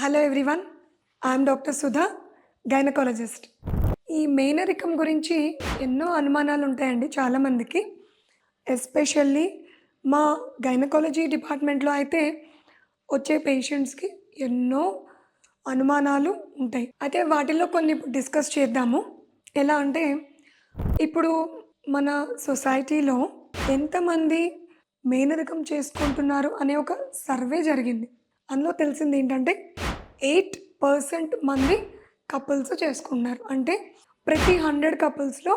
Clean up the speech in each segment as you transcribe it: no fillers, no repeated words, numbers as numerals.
Hello everyone, I'm doctor Sudha, gynaecologist. ఈ మేనరికం గురించి ఎన్నో అనుమానాలు ఉంటాయండి చాలామందికి. ఎస్పెషల్లీ మా గైనకాలజీ డిపార్ట్మెంట్లో అయితే వచ్చే పేషెంట్స్కి ఎన్నో అనుమానాలు ఉంటాయి. అయితే వాటిల్లో కొన్ని డిస్కస్ చేద్దాము. ఎలా అంటే ఇప్పుడు మన సొసైటీలో ఎంతమంది మేనరికం చేసుకుంటున్నారు అనే ఒక సర్వే జరిగింది. అందులో తెలిసింది ఏంటంటే 8% మంది కపుల్స్ చేసుకుంటున్నారు. అంటే ప్రతి 100 కపుల్స్లో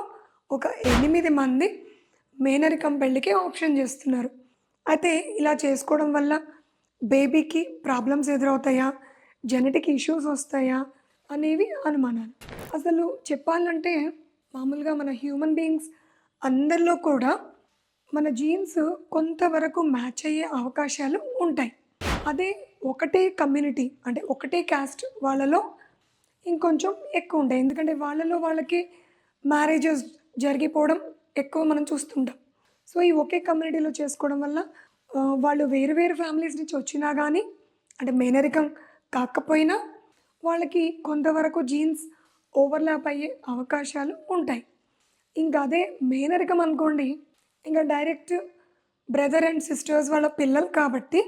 ఒక 8 మంది మేనరికం పెళ్ళికి ఆప్షన్ చేస్తున్నారు. అయితే ఇలా చేసుకోవడం వల్ల బేబీకి ప్రాబ్లమ్స్ ఎదురవుతాయా, జెనెటిక్ ఇష్యూస్ వస్తాయా అనేవి అనుమానాలు. అసలు చెప్పాలంటే మామూలుగా మన హ్యూమన్ బీయింగ్స్ అందరిలో కూడా మన జీన్స్ కొంతవరకు మ్యాచ్ అయ్యే అవకాశాలు ఉంటాయి. అదే ఒకటే కమ్యూనిటీ అంటే ఒకటే క్యాస్ట్ వాళ్ళలో ఇంకొంచెం ఎక్కువ ఉంటాయి. ఎందుకంటే వాళ్ళలో వాళ్ళకి మ్యారేజెస్ జరిగిపోవడం ఎక్కువ మనం చూస్తుంటాం. సో ఈ ఒకే కమ్యూనిటీలో చేసుకోవడం వల్ల వాళ్ళు వేరు వేరు ఫ్యామిలీస్ నుంచి వచ్చినా కానీ అంటే మేనరికం కాకపోయినా వాళ్ళకి కొంతవరకు జీన్స్ ఓవర్లాప్ అయ్యే అవకాశాలు ఉంటాయి. ఇంకా అదే మేనరికం అనుకోండి, ఇంకా డైరెక్ట్ బ్రదర్ అండ్ సిస్టర్స్ వాళ్ళ పిల్లలు కాబట్టి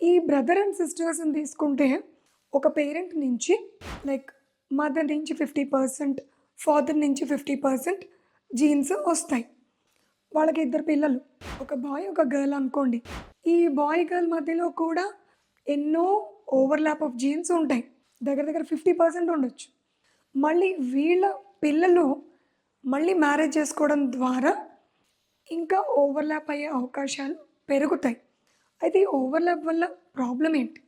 ఈ బ్రదర్ అండ్ సిస్టర్స్ని తీసుకుంటే ఒక పేరెంట్ నుంచి లైక్ మదర్ నుంచి 50%, ఫాదర్ నుంచి 50% జీన్స్ వస్తాయి. వాళ్ళకి 2 పిల్లలు, ఒక బాయ్ ఒక గర్ల్ అనుకోండి. ఈ బాయ్ గర్ల్ మధ్యలో కూడా ఎన్నో ఓవర్లాప్ ఆఫ్ జీన్స్ ఉంటాయి. దగ్గర దగ్గర 50% ఉండొచ్చు. మళ్ళీ వీళ్ళ పిల్లలు మళ్ళీ మ్యారేజ్ చేసుకోవడం ద్వారా ఇంకా ఓవర్లాప్ అయ్యే అవకాశాలు పెరుగుతాయి. అయితే ఈ ఓవర్లాప్ వల్ల ప్రాబ్లం ఏంటి?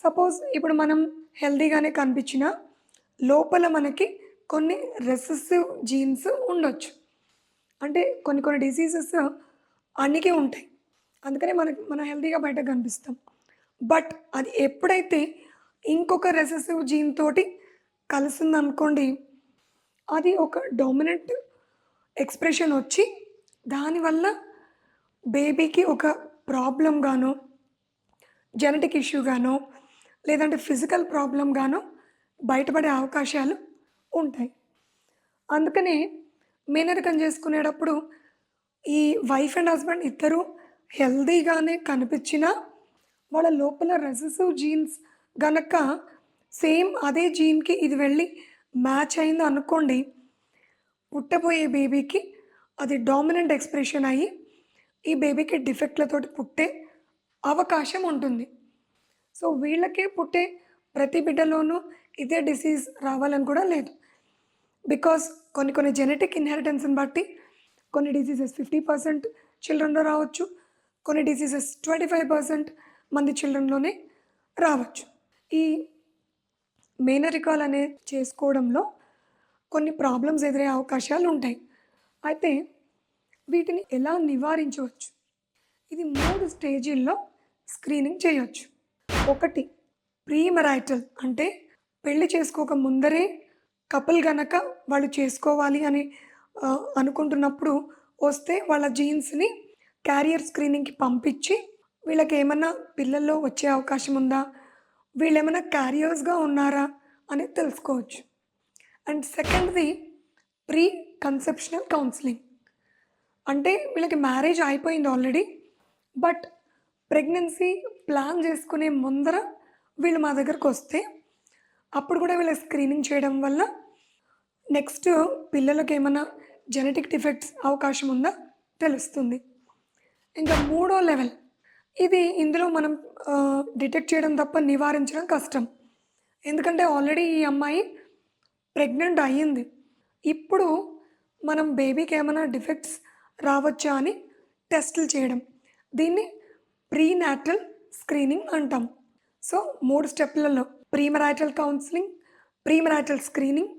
సపోజ్ ఇప్పుడు మనం హెల్తీగానే కనిపించినా లోపల మనకి కొన్ని రెసెసివ్ జీన్స్ ఉండొచ్చు. అంటే కొన్ని డిసీజెస్ అన్నికే ఉంటాయి. అందుకనే మన హెల్తీగా బయట కనిపిస్తాం. బట్ అది ఎప్పుడైతే ఇంకొక రెసెసివ్ జీన్ తోటి కలిసిందనుకోండి, అది ఒక డామినెంట్ ఎక్స్ప్రెషన్ వచ్చి దానివల్ల బేబీకి ఒక ప్రాబ్లం గానో, జెనెటిక్ ఇష్యూ గానో, లేదంటే ఫిజికల్ ప్రాబ్లం గానో బయటపడే అవకాశాలు ఉంటాయి. అందుకనే మేనరికం చేసుకునేటప్పుడు ఈ వైఫ్ అండ్ హస్బెండ్ ఇద్దరు హెల్తీగానే కనిపించినా వాళ్ళ లోపల రెసెసివ్ జీన్స్ గనక సేమ్ అదే జీన్కి ఇది వెళ్ళి మ్యాచ్ అయింది అనుకోండి, పుట్టబోయే బేబీకి అది డామినెంట్ ఎక్స్ప్రెషన్ అయ్యి ఈ బేబీకి డిఫెక్ట్లతోటి పుట్టే అవకాశం ఉంటుంది. సో వీళ్ళకే పుట్టే ప్రతి బిడ్డలోనూ ఇదే డిసీజ్ రావాలని కూడా లేదు. బికాస్ కొన్ని జెనెటిక్ ఇన్హెరిటెన్స్ని బట్టి కొన్ని డిసీజెస్ 50% చిల్డ్రన్లో రావచ్చు, కొన్ని డిసీజెస్ 25% మంది చిల్డ్రన్లోనే రావచ్చు. ఈ మేనరికాల్ అనే చేసుకోవడంలో కొన్ని ప్రాబ్లమ్స్ ఎదురయ్యే అవకాశాలు ఉంటాయి. అయితే వీటిని ఎలా నివారించవచ్చు? ఇది 3 స్టేజీల్లో స్క్రీనింగ్ చేయొచ్చు. ఒకటి ప్రీమెరైటల్, అంటే పెళ్లి చేసుకోక ముందరే కపుల్ గనక వాళ్ళు చేసుకోవాలి అని అనుకుంటున్నప్పుడు వస్తే వాళ్ళ జీన్స్ని క్యారియర్ స్క్రీనింగ్కి పంపించి వీళ్ళకి ఏమన్నా పిల్లల్లో వచ్చే అవకాశం ఉందా, వీళ్ళు ఏమైనా క్యారియర్స్గా ఉన్నారా అనేది తెలుసుకోవచ్చు. అండ్ సెకండ్ది ప్రీ కన్సెప్షనల్ కౌన్సిలింగ్. అంటే వీళ్ళకి మ్యారేజ్ అయిపోయింది ఆల్రెడీ, బట్ ప్రెగ్నెన్సీ ప్లాన్ చేసుకునే ముందర వీళ్ళు మా దగ్గరకు వస్తే అప్పుడు కూడా వీళ్ళ స్క్రీనింగ్ చేయడం వల్ల నెక్స్ట్ పిల్లలకి ఏమైనా జెనెటిక్ డిఫెక్ట్స్ అవకాశం ఉందా తెలుస్తుంది. ఇంకా 3వ లెవెల్, ఇది ఇందులో మనం డిటెక్ట్ చేయడం తప్ప నివారించడం కష్టం. ఎందుకంటే ఆల్రెడీ ఈ అమ్మాయి ప్రెగ్నెంట్ అయ్యింది. ఇప్పుడు మనం బేబీకి ఏమైనా డిఫెక్ట్స్ రావచ్చా అని టెస్టులు చేయడం, దీన్ని ప్రీనాటల్ స్క్రీనింగ్ అంటాం. సో 3 స్టెప్లలో premarital counselling, premarital screening,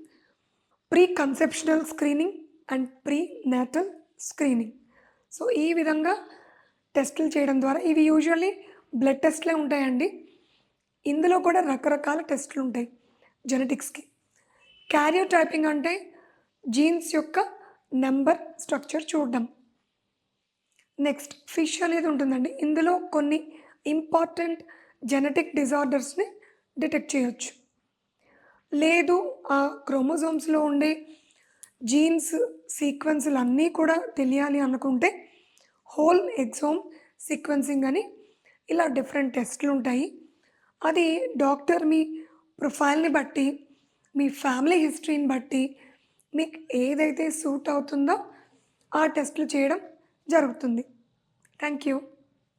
pre conceptional screening and prenatal screening. So ఈ విధంగా టెస్టులు చేయడం ద్వారా, ఇవి యూజువల్లీ బ్లడ్ టెస్ట్లే ఉంటాయండి. ఇందులో కూడా రకరకాల టెస్టులు ఉంటాయి జెనెటిక్స్కి. క్యారియర్ టైపింగ్ అంటే జీన్స్ యొక్క నెంబర్ స్ట్రక్చర్ చూడడం. నెక్స్ట్ ఫిష్ అనేది ఉంటుందండి. ఇందులో కొన్ని ఇంపార్టెంట్ జెనెటిక్ డిజార్డర్స్ని డిటెక్ట్ చేయొచ్చు. లేదు ఆ క్రోమోజోమ్స్‌లో ఉండే జీన్స్ సీక్వెన్స్‌లన్నీ కూడా తెలియాలి అనుకుంటే హోల్ ఎక్సోమ్ సీక్వెన్సింగ్ అని ఇలా డిఫరెంట్ టెస్ట్‌లుంటాయి. అది డాక్టర్ మీ ప్రొఫైల్‌ని బట్టి, మీ ఫ్యామిలీ హిస్టరీని బట్టి మీకు ఏదైతే సూట్ అవుతుందో ఆ టెస్ట్‌లు చేయడం జరుగుతుంది. Thank you.